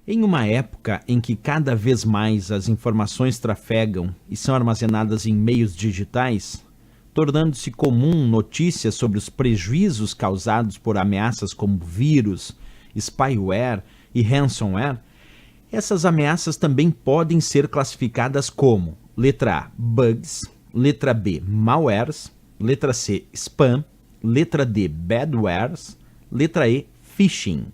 Em uma época em que cada vez mais as informações trafegam e são armazenadas em meios digitais, tornando-se comum notícias sobre os prejuízos causados por ameaças como vírus, spyware e ransomware, essas ameaças também podem ser classificadas como letra A, bugs, letra B, malwares, letra C, spam, letra D, badwares, letra E, phishing.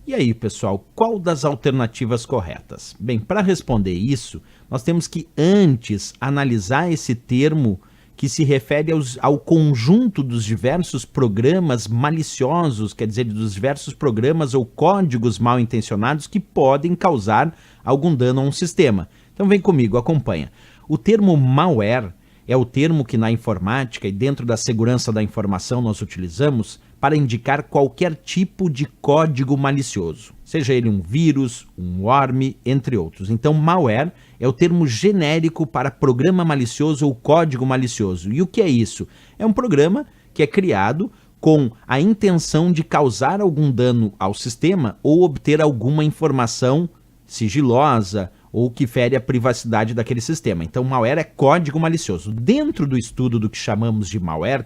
E aí, pessoal, qual das alternativas corretas? Bem, para responder isso, nós temos que antes analisar esse termo que se refere ao conjunto dos diversos programas maliciosos, quer dizer, dos diversos programas ou códigos mal intencionados que podem causar algum dano a um sistema. Então vem comigo, acompanha. O termo malware é o termo que na informática e dentro da segurança da informação nós utilizamos para indicar qualquer tipo de código malicioso, seja ele um vírus, um worm, entre outros. Então, malware é o termo genérico para programa malicioso ou código malicioso. E o que é isso? É um programa que é criado com a intenção de causar algum dano ao sistema ou obter alguma informação sigilosa ou que fere a privacidade daquele sistema. Então, malware é código malicioso. Dentro do estudo do que chamamos de malware,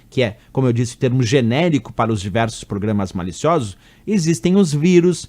que é, como eu disse, o termo genérico para os diversos programas maliciosos, existem os vírus.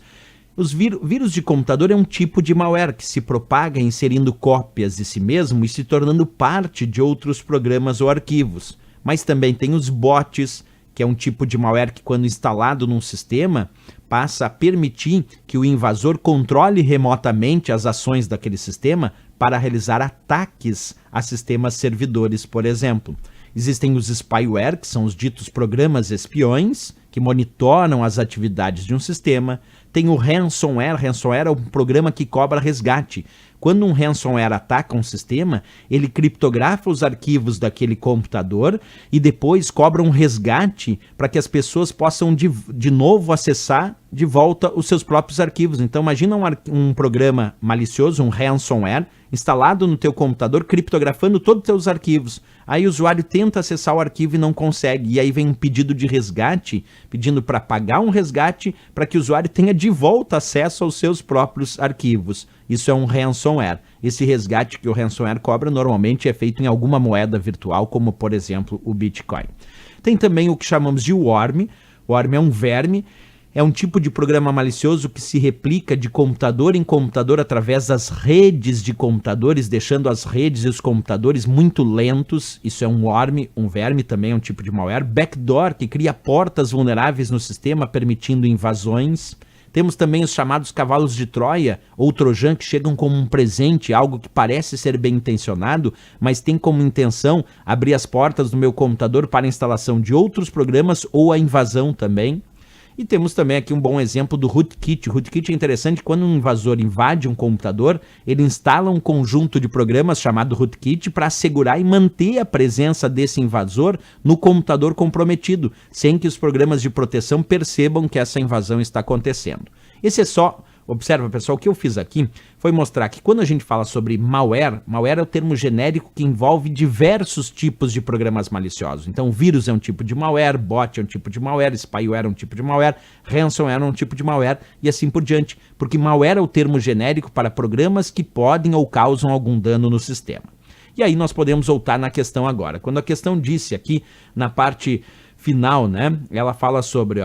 Os vírus de computador é um tipo de malware que se propaga inserindo cópias de si mesmo e se tornando parte de outros programas ou arquivos. Mas também tem os bots, que é um tipo de malware que, quando instalado num sistema, passa a permitir que o invasor controle remotamente as ações daquele sistema para realizar ataques a sistemas servidores, por exemplo. Existem os spyware, que são os ditos programas espiões, que monitoram as atividades de um sistema. Tem o ransomware. Ransomware é um programa que cobra resgate. Quando um ransomware ataca um sistema, ele criptografa os arquivos daquele computador e depois cobra um resgate para que as pessoas possam de novo acessar de volta os seus próprios arquivos. Então imagina um programa malicioso, um ransomware, instalado no teu computador, criptografando todos os teus arquivos. Aí o usuário tenta acessar o arquivo e não consegue. E aí vem um pedido de resgate, pedindo para pagar um resgate para que o usuário tenha de volta acesso aos seus próprios arquivos. Isso é um ransomware. Esse resgate que o ransomware cobra normalmente é feito em alguma moeda virtual, como por exemplo o Bitcoin. Tem também o que chamamos de worm. Worm é um verme. É um tipo de programa malicioso que se replica de computador em computador através das redes de computadores, deixando as redes e os computadores muito lentos. Isso é um worm, um verme também é um tipo de malware. Backdoor, que cria portas vulneráveis no sistema, permitindo invasões. Temos também os chamados cavalos de Troia, ou Trojan, que chegam como um presente, algo que parece ser bem intencionado, mas tem como intenção abrir as portas do meu computador para a instalação de outros programas ou a invasão também. E temos também aqui um bom exemplo do rootkit. O rootkit é interessante. Quando um invasor invade um computador, ele instala um conjunto de programas chamado rootkit para assegurar e manter a presença desse invasor no computador comprometido, sem que os programas de proteção percebam que essa invasão está acontecendo. Esse é só... Observa, pessoal, o que eu fiz aqui foi mostrar que quando a gente fala sobre malware, malware é o termo genérico que envolve diversos tipos de programas maliciosos. Então, vírus é um tipo de malware, bot é um tipo de malware, spyware é um tipo de malware, ransomware é um tipo de malware e assim por diante, porque malware é o termo genérico para programas que podem ou causam algum dano no sistema. E aí nós podemos voltar na questão agora. Quando a questão disse aqui na parte final, né, ela fala sobre,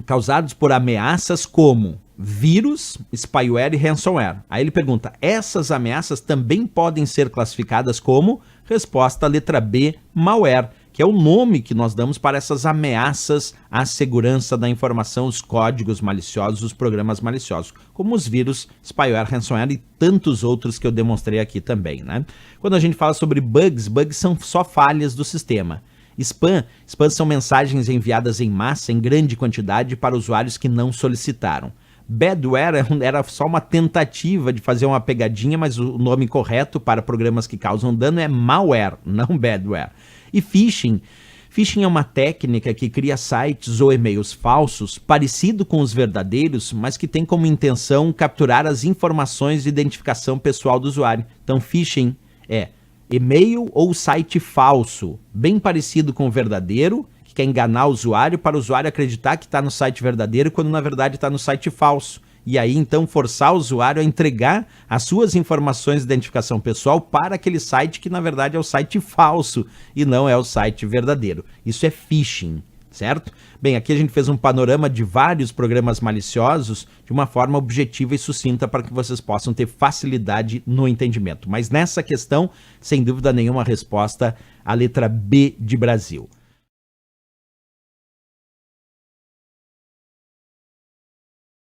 causados por ameaças como vírus, spyware e ransomware. Aí ele pergunta, essas ameaças também podem ser classificadas como? Resposta, letra B, malware, que é o nome que nós damos para essas ameaças à segurança da informação, os códigos maliciosos, os programas maliciosos, como os vírus, spyware, ransomware e tantos outros que eu demonstrei aqui também, né? Quando a gente fala sobre bugs, bugs são só falhas do sistema. Spam são mensagens enviadas em massa, em grande quantidade, para usuários que não solicitaram. Badware era só uma tentativa de fazer uma pegadinha, mas o nome correto para programas que causam dano é malware, não badware. E phishing é uma técnica que cria sites ou e-mails falsos, parecido com os verdadeiros, mas que tem como intenção capturar as informações de identificação pessoal do usuário. Então, phishing é e-mail ou site falso, bem parecido com o verdadeiro, que quer enganar o usuário para o usuário acreditar que está no site verdadeiro quando na verdade está no site falso. E aí então forçar o usuário a entregar as suas informações de identificação pessoal para aquele site que na verdade é o site falso e não é o site verdadeiro. Isso é phishing, certo? Bem, aqui a gente fez um panorama de vários programas maliciosos de uma forma objetiva e sucinta para que vocês possam ter facilidade no entendimento. Mas nessa questão, sem dúvida nenhuma, a resposta, a letra B de Brasil.